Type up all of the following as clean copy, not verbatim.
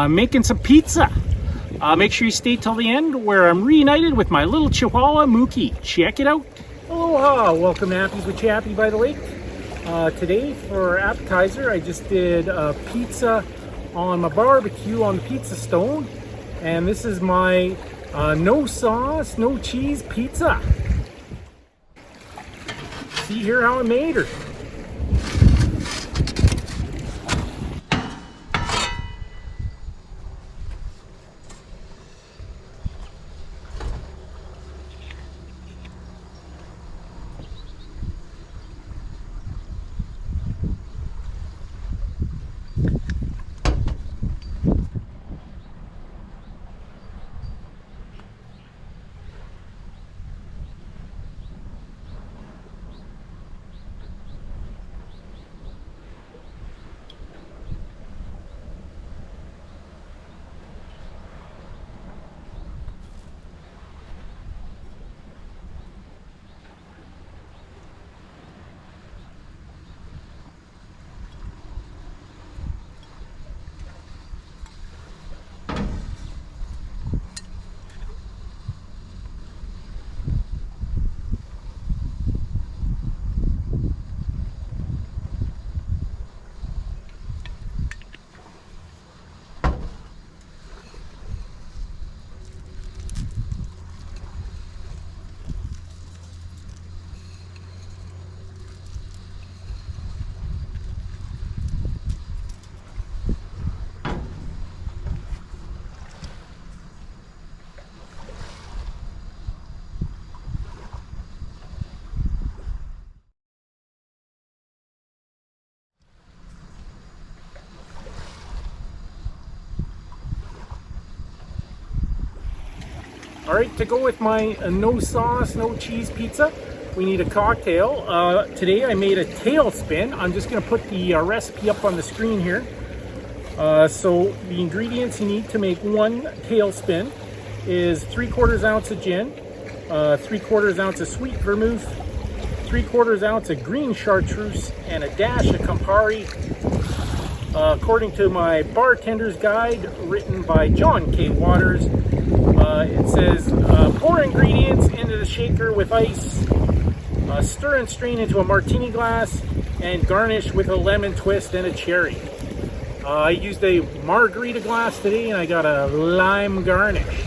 making some pizza. Make sure you stay till the end where I'm reunited with my little Chihuahua Mookie. Check it out. Aloha! Welcome to Appies with Chappy by the Lake. Today for appetizer I just did pizza on my barbecue on the pizza stone. And this is my no sauce, no cheese pizza. See here how I made her. Alright, to go with my no sauce, no cheese pizza, we need a cocktail. Today I made a Tailspin. I'm just going to put the recipe up on the screen here. So the ingredients you need to make one Tailspin is 3/4 ounce of gin, 3/4 ounce of Sweet Vermouth, 3/4 ounce of Green Chartreuse, and a dash of Campari. According to my bartender's guide written by John K. Waters, it says pour ingredients into the shaker with ice, stir and strain into a martini glass, and garnish with a lemon twist and a cherry. I used a margarita glass today and I got a lime garnish.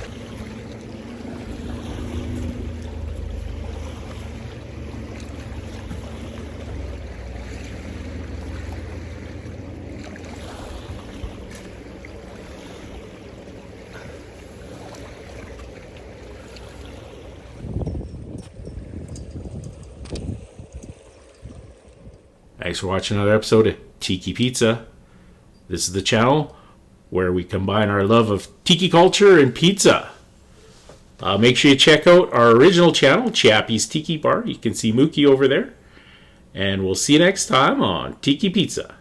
Thanks for watching another episode of Tiki Pizza. This is the channel where we combine our love of tiki culture and pizza. Make sure you check out our original channel, Chappy's Tiki Bar. You can see Mookie over there. And we'll see you next time on Tiki Pizza.